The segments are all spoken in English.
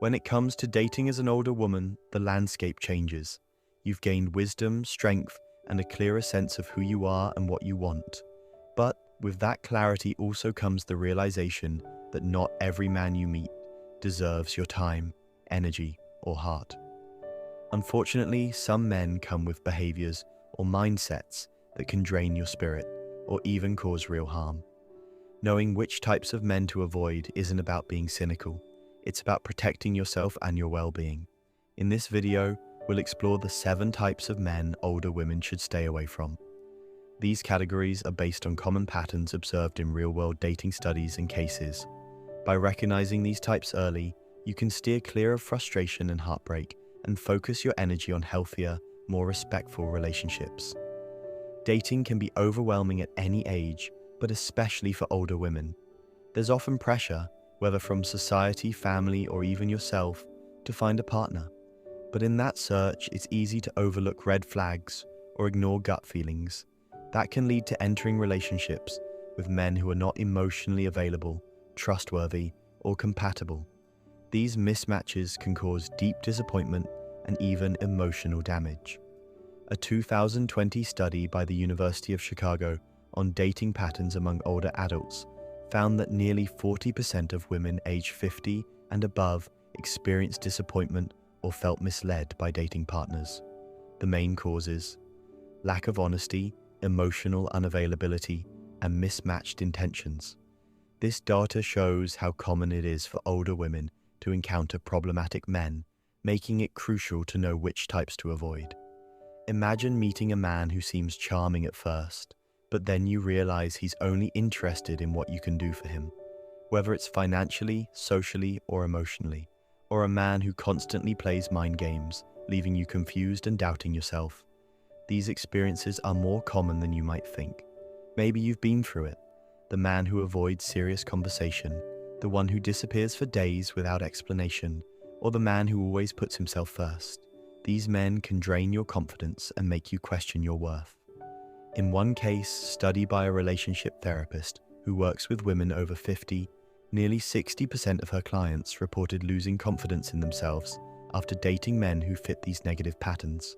When it comes to dating as an older woman, the landscape changes. You've gained wisdom, strength, and a clearer sense of who you are and what you want. But with that clarity also comes the realization that not every man you meet deserves your time, energy, or heart. Unfortunately, some men come with behaviors or mindsets that can drain your spirit or even cause real harm. Knowing which types of men to avoid isn't about being cynical. It's about protecting yourself and your well-being. In this video, we'll explore the 7 types of men older women should stay away from. These categories are based on common patterns observed in real-world dating studies and cases. By recognizing these types early, you can steer clear of frustration and heartbreak and focus your energy on healthier, more respectful relationships. Dating can be overwhelming at any age, but especially for older women. There's often pressure, whether from society, family, or even yourself, to find a partner. But in that search, it's easy to overlook red flags or ignore gut feelings. That can lead to entering relationships with men who are not emotionally available, trustworthy, or compatible. These mismatches can cause deep disappointment and even emotional damage. A 2020 study by the University of Chicago on dating patterns among older adults found that nearly 40% of women aged 50 and above experienced disappointment or felt misled by dating partners. The main causes: lack of honesty, emotional unavailability, and mismatched intentions. This data shows how common it is for older women to encounter problematic men, making it crucial to know which types to avoid. Imagine meeting a man who seems charming at first, but then you realize he's only interested in what you can do for him, whether it's financially, socially, or emotionally, or a man who constantly plays mind games, leaving you confused and doubting yourself. These experiences are more common than you might think. Maybe you've been through it. The man who avoids serious conversation, the one who disappears for days without explanation, or the man who always puts himself first. These men can drain your confidence and make you question your worth. In one case, study by a relationship therapist who works with women over 50, nearly 60% of her clients reported losing confidence in themselves after dating men who fit these negative patterns.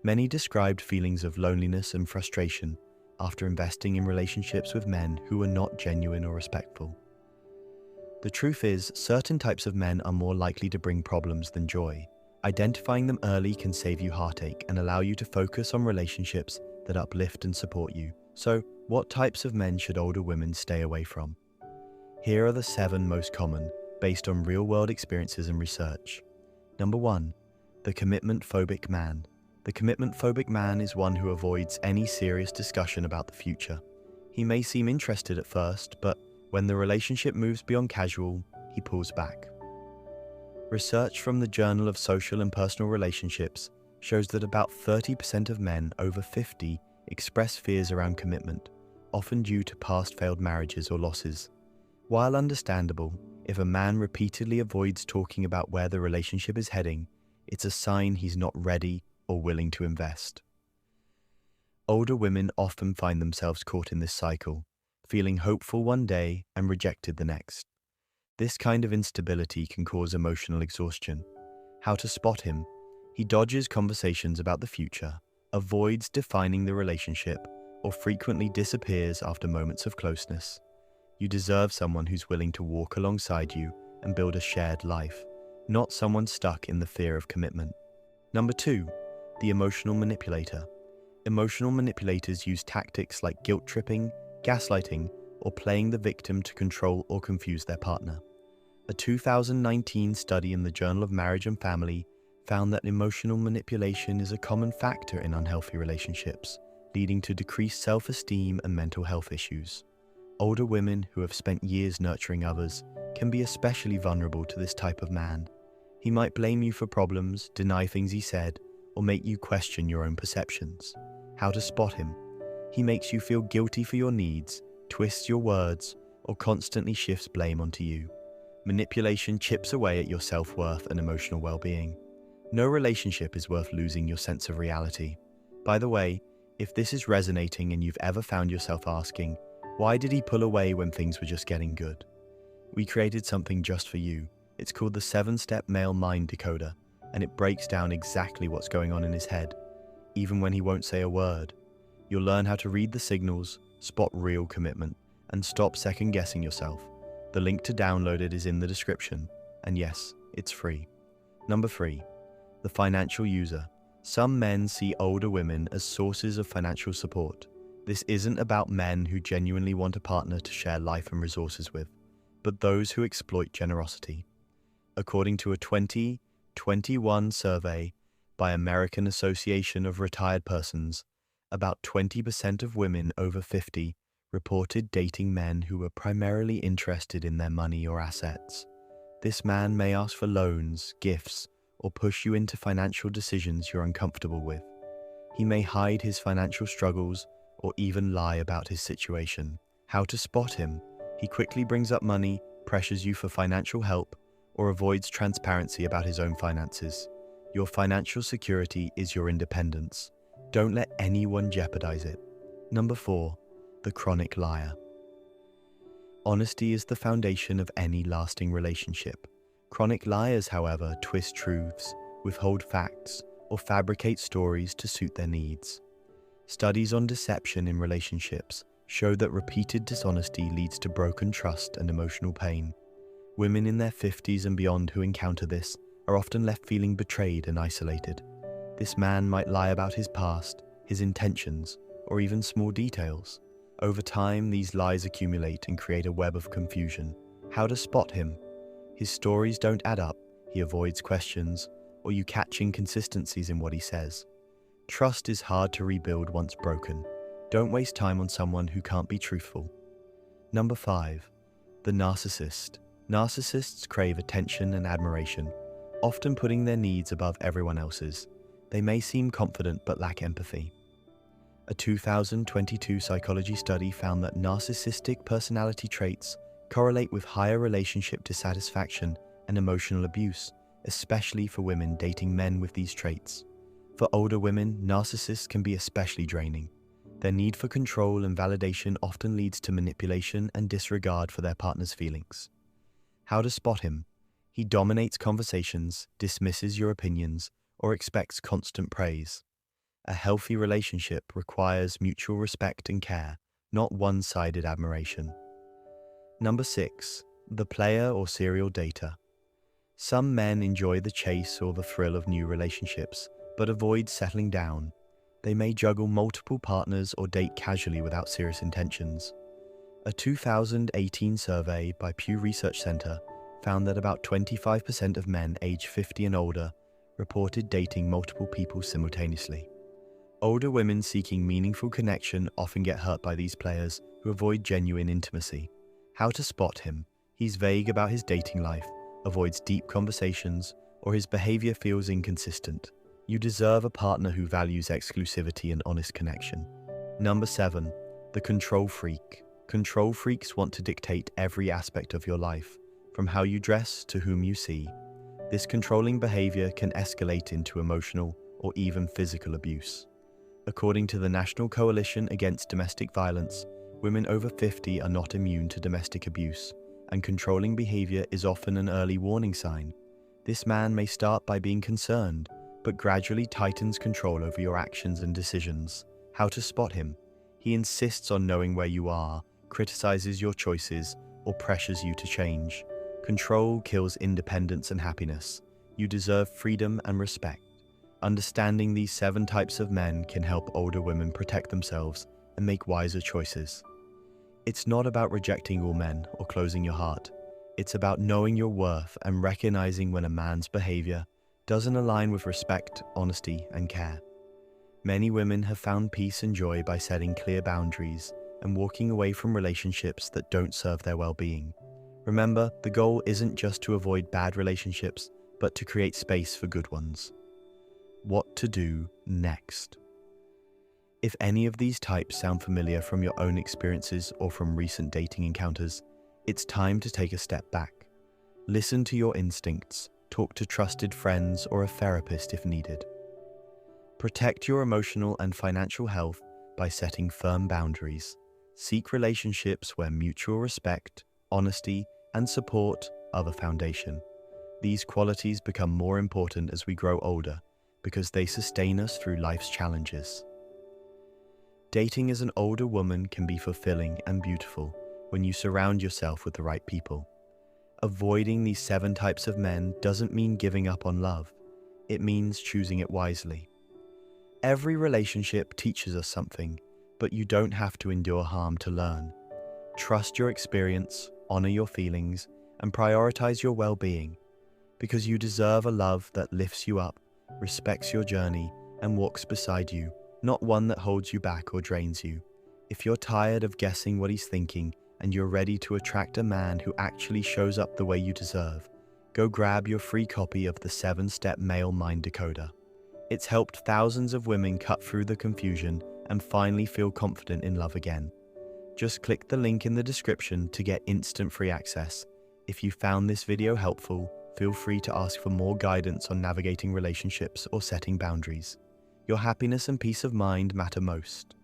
Many described feelings of loneliness and frustration after investing in relationships with men who were not genuine or respectful. The truth is, certain types of men are more likely to bring problems than joy. Identifying them early can save you heartache and allow you to focus on relationships that uplift and support you. So, what types of men should older women stay away from? Here are the 7 most common, based on real-world experiences and research. Number 1. The commitment-phobic man. The commitment-phobic man is one who avoids any serious discussion about the future. He may seem interested at first, but when the relationship moves beyond casual, he pulls back. Research from the Journal of Social and Personal Relationships shows that about 30% of men over 50 express fears around commitment, often due to past failed marriages or losses. While understandable, if a man repeatedly avoids talking about where the relationship is heading, it's a sign he's not ready or willing to invest. Older women often find themselves caught in this cycle, feeling hopeful one day and rejected the next. This kind of instability can cause emotional exhaustion. How to spot him? He dodges conversations about the future, avoids defining the relationship, or frequently disappears after moments of closeness. You deserve someone who's willing to walk alongside you and build a shared life, not someone stuck in the fear of commitment. Number 2, the emotional manipulator. Emotional manipulators use tactics like guilt tripping, gaslighting, or playing the victim to control or confuse their partner. A 2019 study in the Journal of Marriage and Family found that emotional manipulation is a common factor in unhealthy relationships, leading to decreased self-esteem and mental health issues. Older women who have spent years nurturing others can be especially vulnerable to this type of man. He might blame you for problems, deny things he said, or make you question your own perceptions. How to spot him? He makes you feel guilty for your needs, twists your words, or constantly shifts blame onto you. Manipulation chips away at your self-worth and emotional well-being. No relationship is worth losing your sense of reality. By the way, if this is resonating and you've ever found yourself asking, why did he pull away when things were just getting good? We created something just for you. It's called the 7-Step Male Mind Decoder, and it breaks down exactly what's going on in his head, even when he won't say a word. You'll learn how to read the signals, spot real commitment, and stop second-guessing yourself. The link to download it is in the description, and yes, it's free. Number 3. The financial user. Some men see older women as sources of financial support. This isn't about men who genuinely want a partner to share life and resources with, but those who exploit generosity. According to a 2021 survey by American Association of Retired Persons, about 20% of women over 50 reported dating men who were primarily interested in their money or assets. This man may ask for loans, gifts, or push you into financial decisions you're uncomfortable with. He may hide his financial struggles or even lie about his situation. How to spot him? He quickly brings up money, pressures you for financial help, or avoids transparency about his own finances. Your financial security is your independence. Don't let anyone jeopardize it. Number 4. The chronic liar. Honesty is the foundation of any lasting relationship. Chronic liars, however, twist truths, withhold facts, or fabricate stories to suit their needs. Studies on deception in relationships show that repeated dishonesty leads to broken trust and emotional pain. Women in their 50s and beyond who encounter this are often left feeling betrayed and isolated. This man might lie about his past, his intentions, or even small details. Over time, these lies accumulate and create a web of confusion. How to spot him? His stories don't add up, he avoids questions, or you catch inconsistencies in what he says. Trust is hard to rebuild once broken. Don't waste time on someone who can't be truthful. Number 5. The narcissist. Narcissists crave attention and admiration, often putting their needs above everyone else's. They may seem confident but lack empathy. A 2022 psychology study found that narcissistic personality traits correlate with higher relationship dissatisfaction and emotional abuse, especially for women dating men with these traits. For older women, narcissists can be especially draining. Their need for control and validation often leads to manipulation and disregard for their partner's feelings. How to spot him? He dominates conversations, dismisses your opinions, or expects constant praise. A healthy relationship requires mutual respect and care, not one-sided admiration. Number 6. The player or serial dater. Some men enjoy the chase or the thrill of new relationships, but avoid settling down. They may juggle multiple partners or date casually without serious intentions. A 2018 survey by Pew Research Center found that about 25% of men aged 50 and older reported dating multiple people simultaneously. Older women seeking meaningful connection often get hurt by these players who avoid genuine intimacy. How to spot him? He's vague about his dating life, avoids deep conversations, or his behavior feels inconsistent. You deserve a partner who values exclusivity and honest connection. Number 7. The control freak. Control freaks want to dictate every aspect of your life, from how you dress to whom you see. This controlling behavior can escalate into emotional or even physical abuse. According to the National Coalition Against Domestic Violence, women over 50 are not immune to domestic abuse, and controlling behavior is often an early warning sign. This man may start by being concerned, but gradually tightens control over your actions and decisions. How to spot him? He insists on knowing where you are, criticizes your choices, or pressures you to change. Control kills independence and happiness. You deserve freedom and respect. Understanding these 7 types of men can help older women protect themselves and make wiser choices. It's not about rejecting all men or closing your heart. It's about knowing your worth and recognizing when a man's behavior doesn't align with respect, honesty, and care. Many women have found peace and joy by setting clear boundaries and walking away from relationships that don't serve their well-being. Remember, the goal isn't just to avoid bad relationships, but to create space for good ones. What to do next? If any of these types sound familiar from your own experiences or from recent dating encounters, it's time to take a step back. Listen to your instincts, talk to trusted friends or a therapist if needed. Protect your emotional and financial health by setting firm boundaries. Seek relationships where mutual respect, honesty, and support are the foundation. These qualities become more important as we grow older because they sustain us through life's challenges. Dating as an older woman can be fulfilling and beautiful when you surround yourself with the right people. Avoiding these 7 types of men doesn't mean giving up on love. It means choosing it wisely. Every relationship teaches us something, but you don't have to endure harm to learn. Trust your experience, honor your feelings, and prioritize your well-being, because you deserve a love that lifts you up, respects your journey, and walks beside you, not one that holds you back or drains you. If you're tired of guessing what he's thinking and you're ready to attract a man who actually shows up the way you deserve, go grab your free copy of the 7-Step Male Mind Decoder. It's helped thousands of women cut through the confusion and finally feel confident in love again. Just click the link in the description to get instant free access. If you found this video helpful, feel free to ask for more guidance on navigating relationships or setting boundaries. Your happiness and peace of mind matter most.